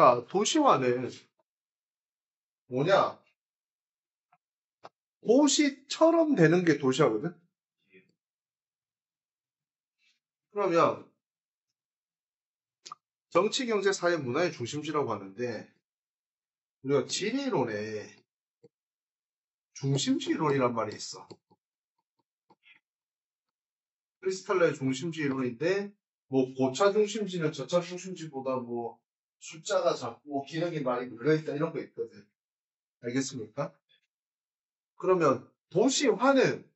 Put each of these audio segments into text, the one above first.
자, 도시화는 뭐냐? 도시처럼 되는 게 도시화거든? 그러면 정치, 경제, 사회, 문화의 중심지라고 하는데 우리가 지리론에 중심지론이란 말이 있어. 크리스탈러의 중심지 이론인데 뭐 고차 중심지는 저차 중심지보다 뭐 숫자가 작고 기능이 많이 물려있다 이런 거 있거든. 알겠습니까? 그러면 도시화는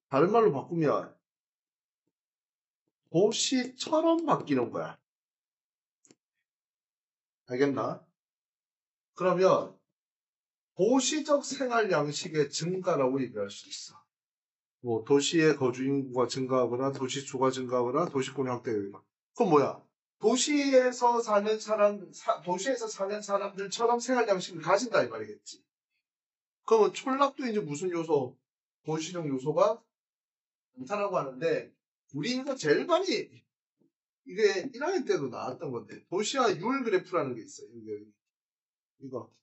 다른 말로 바꾸면 도시처럼 바뀌는 거야. 알겠나? 그러면 도시적 생활 양식의 증가라고 얘기할 수 있어. 뭐 도시의 거주 인구가 증가하거나 도시 수가 증가하거나 도시권의 확대가. 그건 뭐야? 도시에서 사는 사람들처럼 생활 양식을 가진다 이 말이겠지. 그러면 촌락도 이제 무슨 요소? 도시적 요소가 많다라고 하는데 우리가 제일 많이 이게 1학년 때도 나왔던 건데 도시화 율 그래프라는 게 있어요. 이거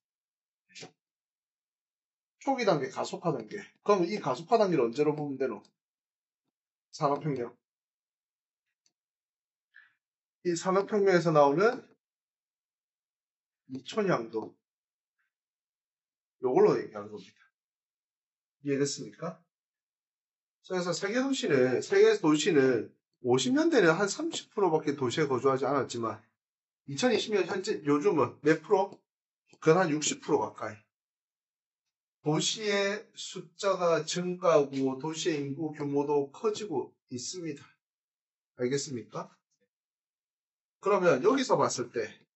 초기 단계, 가속화 단계. 그럼 이 가속화 단계를 언제로 보면 되노? 산업혁명. 이 산업혁명에서 나오는 2000년도 요걸로 얘기하는 겁니다. 이해됐습니까? 그래서 세계 도시는 50년대는 한 30%밖에 도시에 거주하지 않았지만 2020년 현재 요즘은 몇 프로? 그건 한 60% 가까이. 도시의 숫자가 증가하고 도시의 인구 규모도 커지고 있습니다. 알겠습니까? 그러면 여기서 봤을 때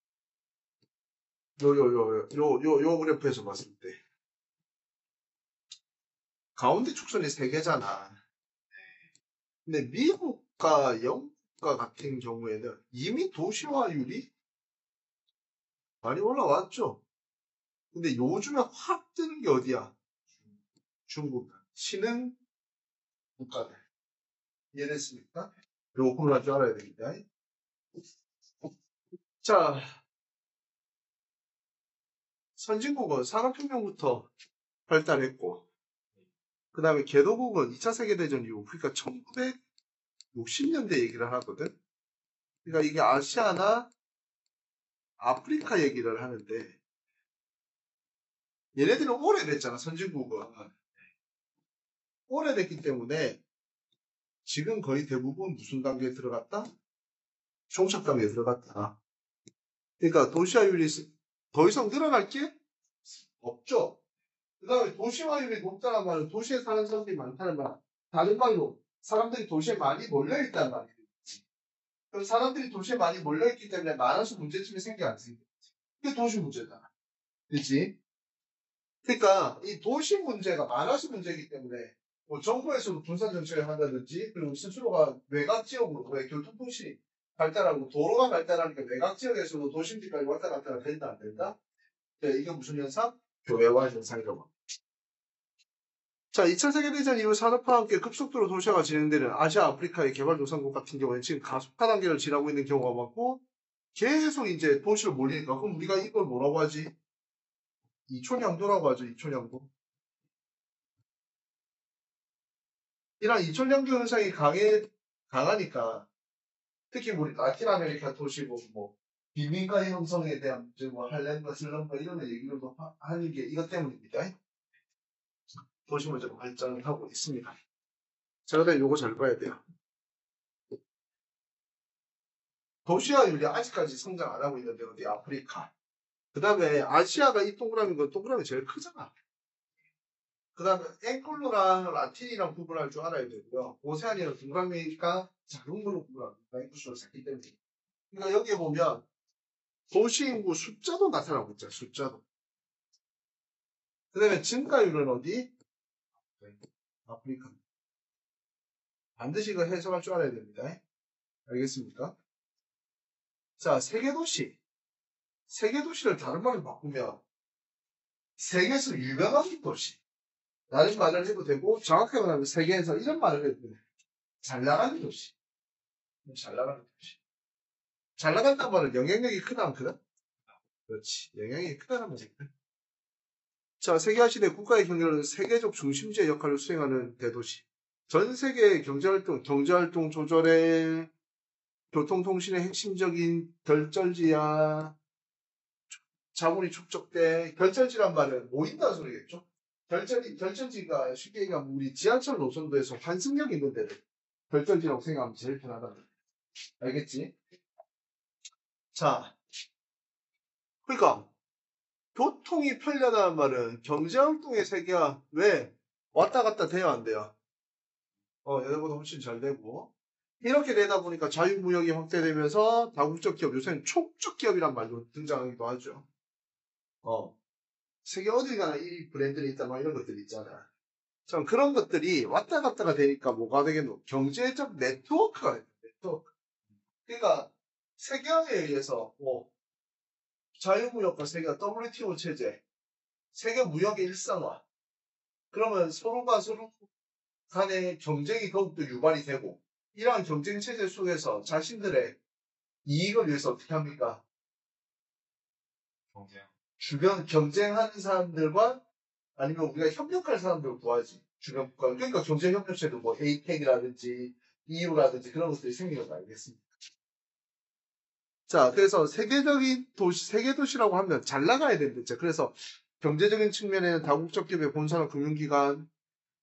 요 그래프에서 봤을 때 가운데 축선이 3개잖아. 근데 미국과 영국과 같은 경우에는 이미 도시화율이 많이 올라왔죠. 근데 요즘에 확 뜨는 게 어디야? 중국, 신흥 국가들. 이해됐습니까? 요거 구분할 줄 알아야 됩니다. 자, 선진국은 산업혁명부터 발달했고, 그 다음에 개도국은 2차 세계대전 이후, 그러니까 1960년대 얘기를 하거든. 그러니까 이게 아시아나 아프리카 얘기를 하는데, 얘네들은 오래됐잖아, 선진국은. 오래됐기 때문에 지금 거의 대부분 무슨 단계에 들어갔다? 종착 단계에 들어갔다. 그러니까 도시화율이 더 이상 늘어날 게 없죠. 그 다음에 도시화율이 높다는 말은 도시에 사는 사람들이 많다는 말. 다른 말로 사람들이 도시에 많이 몰려있다는 말이에요. 그럼 사람들이 도시에 많이 몰려있기 때문에 많아서 문제점이 생겨 안 생겨? 이게 도시 문제잖아. 그렇지? 그러니까 이 도시 문제가 많아서 문제이기 때문에 뭐 정부에서도 분산 정책을 한다든지 그리고 스스로가 외곽 지역으로 왜 교통통신이 발달하고 도로가 발달하니까 외곽 지역에서도 도심지까지 왔다 갔다 된다 안 된다? 네, 이게 무슨 현상? 교외화 현상이라고 합니다. 자, 2차 세계대전 이후 산업화와 함께 급속도로 도시화가 진행되는 아시아, 아프리카의 개발도상국 같은 경우에는 지금 가속화 단계를 지나고 있는 경우가 많고 계속 이제 도시를 몰리니까 그럼 우리가 이걸 뭐라고 하지? 이촌양도라고 하죠. 이촌양도. 이런 이촌양도 현상이 강하니까 특히 우리 라틴 아메리카 도시고 뭐 비민가 형성에 대한 문제, 뭐 할렘과 슬럼과 이런 얘기를 하는 게 이것 때문입니다. 도시 문제가 발전을 하고 있습니다. 자, 그다음에 요거 잘 봐야 돼요. 도시화율이 아직까지 성장 안 하고 있는데 어디 아프리카. 그 다음에 아시아가 이 동그라미인 건 동그라미 제일 크잖아. 그 다음에 앵글로랑 라틴이랑 구분할 줄 알아야 되고요. 오세아니아는 동그라미가 작은 걸로 구분합니다. 인구수가 작기 때문에. 그러니까 여기에 보면 도시 인구 숫자도 나타나고 있잖아. 숫자도. 그 다음에 증가율은 어디? 아프리카. 반드시 이거 해석할 줄 알아야 됩니다. 알겠습니까? 자, 세계도시. 세계도시를 다른 말로 바꾸면 세계에서 유명한 도시. 라는 말을 해도 되고 정확하게 말하면 세계에서 이런 말을 해도 돼요. 잘 나가는 도시. 잘 나가는 도시. 잘 나간다는 말은 영향력이 크다, 안 크다? 그렇지. 영향력이 크다는 말이지. 자, 세계화 시대 국가의 경제는 세계적 중심지의 역할을 수행하는 대도시. 전 세계의 경제활동 조절에 교통통신의 핵심적인 결절지야. 자본이 축적돼. 결절지란 말은 모인다는 소리겠죠? 결절지가 쉽게 얘기하면 우리 지하철 노선도에서 환승역 있는 데를 결절지라고 생각하면 제일 편하다. 알겠지? 자, 그러니까 교통이 편리하다는 말은 경제활동의 세계화 왜 왔다 갔다 돼야 안 돼요? 예전보다 훨씬 잘 되고 이렇게 되다 보니까 자유무역이 확대되면서 다국적 기업 요새는 촉적 기업이란 말도 등장하기도 하죠. 세계 어딜 가나 이 브랜드는 있다 막 이런 것들이 있잖아. 참 그런 것들이 왔다 갔다가 되니까 뭐가 되겠노? 경제적 네트워크가 돼요. 네트워크. 그러니까 세계화에 의해서 뭐 자유무역과 세계화 WTO 체제, 세계 무역의 일상화. 그러면 서로가 서로 간의 경쟁이 더욱더 유발이 되고 이러한 경쟁 체제 속에서 자신들의 이익을 위해서 어떻게 합니까? 주변 경쟁하는 사람들과 아니면 우리가 협력할 사람들을 구하지. 주변 국가. 그러니까 경제협력체도 뭐 에이펙이라든지 EU라든지 그런 것들이 생기는 거 알겠습니다. 자, 그래서 세계적인 도시, 세계도시라고 하면 잘 나가야 된댔죠. 그래서 경제적인 측면에는 다국적 기업의 본사나 금융기관,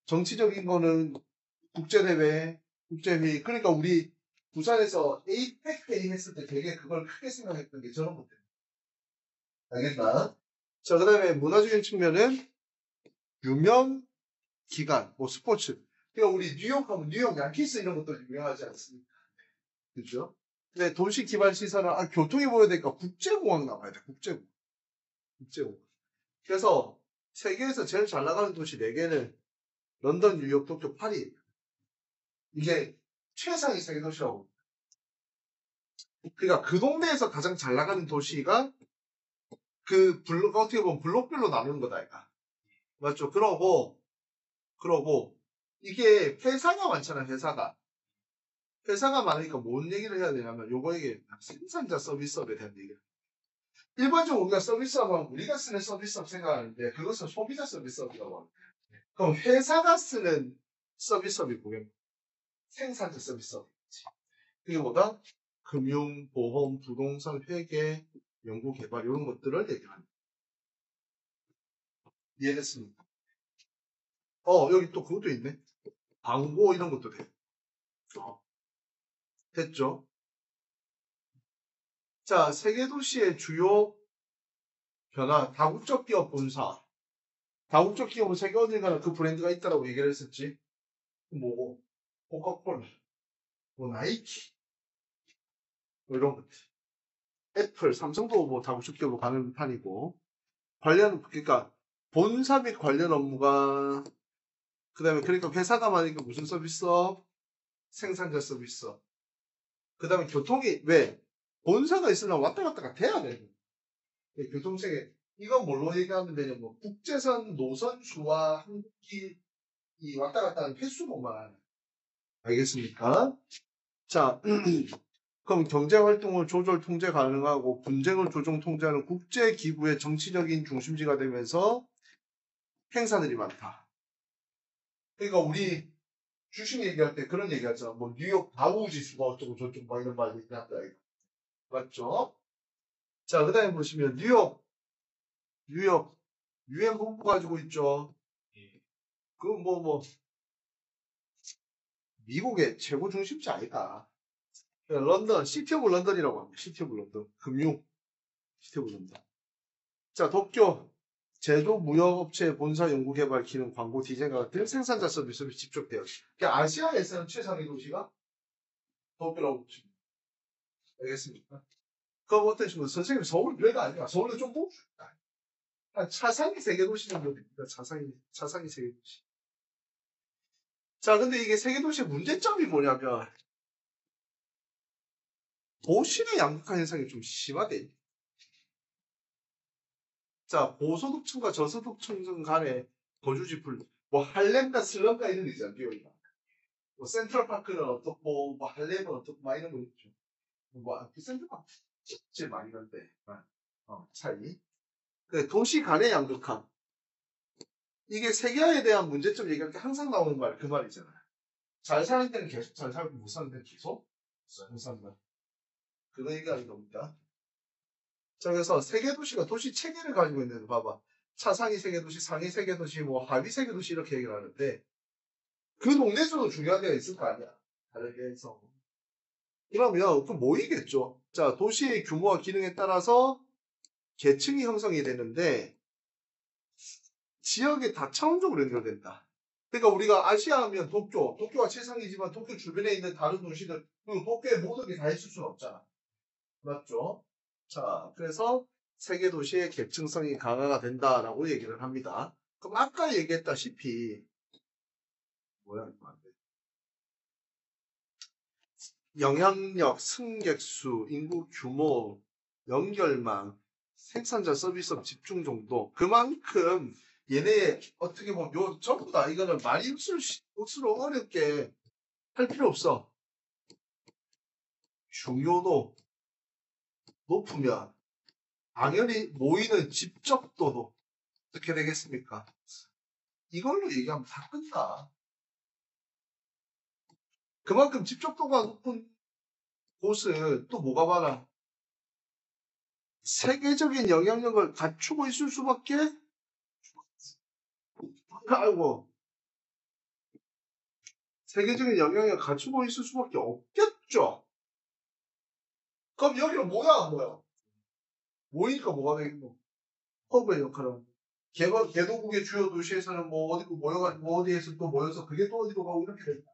정치적인 거는 국제대회, 국제회의. 그러니까 우리 부산에서 에이펙 회의 했을 때 되게 그걸 크게 생각했던 게 저런 것들. 알겠나? 자, 그 다음에 문화적인 측면은 유명 기관, 뭐 스포츠. 그러니까 우리 뉴욕 하면 뉴욕 양키스 이런 것도 유명하지 않습니까? 그죠? 근데 도시 기반 시설은 교통이 보여야 되니까 국제공항 나와야 돼. 국제공항. 국제공항. 그래서 세계에서 제일 잘 나가는 도시 4개는 런던, 뉴욕, 도쿄, 파리. 이게 최상위 세계 도시라고. 그러니까 그 동네에서 가장 잘 나가는 도시가 그 블록, 어떻게 보면 블록별로 나누는 거다, 이가. 맞죠? 그러고, 이게 회사가 많잖아, 회사가. 회사가 많으니까 뭔 얘기를 해야 되냐면, 요거 이게 생산자 서비스업에 대한 얘기를. 일반적으로 우리가 서비스업 하면 우리가 쓰는 서비스업 생각하는데, 그것은 소비자 서비스업이라고 합니다. 그럼 회사가 쓰는 서비스업이 뭐겠냐? 생산자 서비스업이지. 그게 뭐다? 금융, 보험, 부동산, 회계, 연구, 개발, 이런 것들을 얘기합니다. 이해됐습니까? 여기 또 그것도 있네. 광고 이런 것도 돼. 됐죠? 자, 세계 도시의 주요 변화, 다국적 기업 본사. 다국적 기업은 세계 어딜 가나 그 브랜드가 있다라고 얘기를 했었지. 뭐고? 코카콜라, 뭐 나이키, 뭐 이런 것들. 애플, 삼성도 뭐 다국적 기업으로 가는 판이고. 그러니까 본사 및 관련 업무가, 그 다음에 그러니까 회사가 많으니까 무슨 서비스업? 생산자 서비스업. 그 다음에 교통이, 왜? 본사가 있으려면 왔다 갔다가 돼야 돼. 교통체계. 이건 뭘로 얘기하면 되냐면, 뭐 국제선 노선수와 한국이 이 왔다 갔다 하는 횟수로만. 알겠습니까? 자, 그럼 경제활동을 조절 통제 가능하고 분쟁을 조정 통제하는 국제기구의 정치적인 중심지가 되면서 행사들이 많다. 그러니까 우리 주식 얘기할 때 그런 얘기 하잖아. 뭐 뉴욕 다우지수가 어쩌고 저쩌고 막 이런 말 얘기한다. 맞죠? 자, 그 다음에 보시면 뉴욕 유엔 본부 가지고 있죠. 미국의 최고 중심지 아니다. 런던, 시티 오브 런던이라고 합니다. 시티 오브 런던. 금융, 시티 오브 런던. 자, 도쿄, 제조 무역업체 본사 연구개발 기능 광고 디자인과 같은 생산자 서비스를 집중되어 있습니다. 그러니까 아시아에서는 최상위 도시가 도쿄라고 보시면 알겠습니까? 그럼 어떤 식으로 선생님 서울 별거 아니야. 서울도 좀 보고 싶다. 차상위 세계도시 정도 됩니다. 차상위 세계도시. 자, 근데 이게 세계도시의 문제점이 뭐냐면 도시의 양극화 현상이 좀 심하대. 자, 고소득층과 저소득층 간의 거주지 분리. 뭐 할렘과 슬럼가 이런 데 있잖아, 비오리가. 뭐 센트럴파크는 어떻고, 뭐 할렘은 어떻고, 막 이런 거 있죠. 뭐, 비싼 데가 진짜 많이 간대. 차이. 네, 도시 간의 양극화. 이게 세계화에 대한 문제점 얘기할 때 항상 나오는 말, 그 말이잖아요. 잘 사는 데는 계속 잘 살고 못 사는 데는 계속 못 사는 말. 그거 얘기하는 겁니다. 자, 그래서 세계 도시가 도시 체계를 가지고 있는, 봐봐. 차상위 세계 도시, 상위 세계 도시, 뭐 하위 세계 도시 이렇게 얘기를 하는데 그 동네에서도 중요한 데가 있을 거 아니야. 다르게 해서. 그러면 그 모이겠죠. 자, 도시의 규모와 기능에 따라서 계층이 형성이 되는데 지역이 다차원적으로 연결된다. 그러니까 우리가 아시아 하면 도쿄가 최상이지만 도쿄 주변에 있는 다른 도시들, 그리고 도쿄에 모든 게 다 있을 수는 없잖아. 맞죠? 자, 그래서 세계 도시의 계층성이 강화가 된다라고 얘기를 합니다. 그럼 아까 얘기했다시피 뭐야 이거 안 돼. 영향력, 승객수, 인구 규모, 연결망, 생산자 서비스업 집중 정도. 그만큼 얘네 어떻게 보면 전부 다 이거는 많이 억수로 어렵게 할 필요 없어. 중요도 높으면 당연히 모이는 집적도도 어떻게 되겠습니까? 이걸로 얘기하면 다 끝나. 그만큼 집적도가 높은 곳은 또 뭐가 많아? 세계적인 영향력을 갖추고 있을 수밖에 아이고 세계적인 영향력을 갖추고 있을 수밖에 없겠죠. 그럼 여기는 뭐야 안 뭐야? 모이니까 뭐가 되겠노? 허브의 역할은 개도국의 주요 도시에서는 뭐 어디고 모여가지고 뭐 어디에서 또 모여서 그게 또 어디로 가고 이렇게 된다.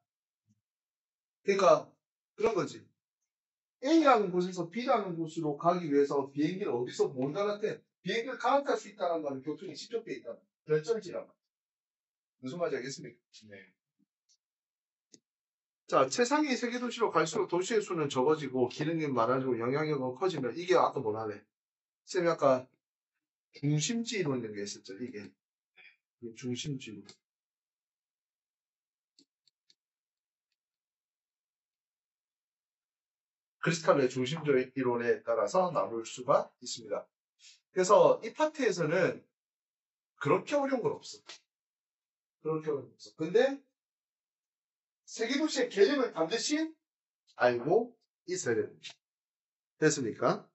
그러니까 그런 거지. A라는 곳에서 B라는 곳으로 가기 위해서 비행기를 어디서 뭘 갈아태 비행기를 갈아탈 수 있다는 말은 교통이 집적돼 있다. 결정지란 말. 무슨 말인지 알겠습니까? 네. 자, 최상위 세계도시로 갈수록 도시의 수는 적어지고 기능이 많아지고 영향력은 커지면 이게 아까 뭐라래? 쌤이 아까 중심지 이론 이런 게 있었죠. 이게 중심지 이론. 크리스탈의 중심지 이론에 따라서 나눌 수가 있습니다. 그래서 이 파트에서는 그렇게 어려운 건 없어. 그렇게 어려운 건 없어. 근데 세계도시의 개념을 반드시 알고 있어야 됩니다. 됐습니까?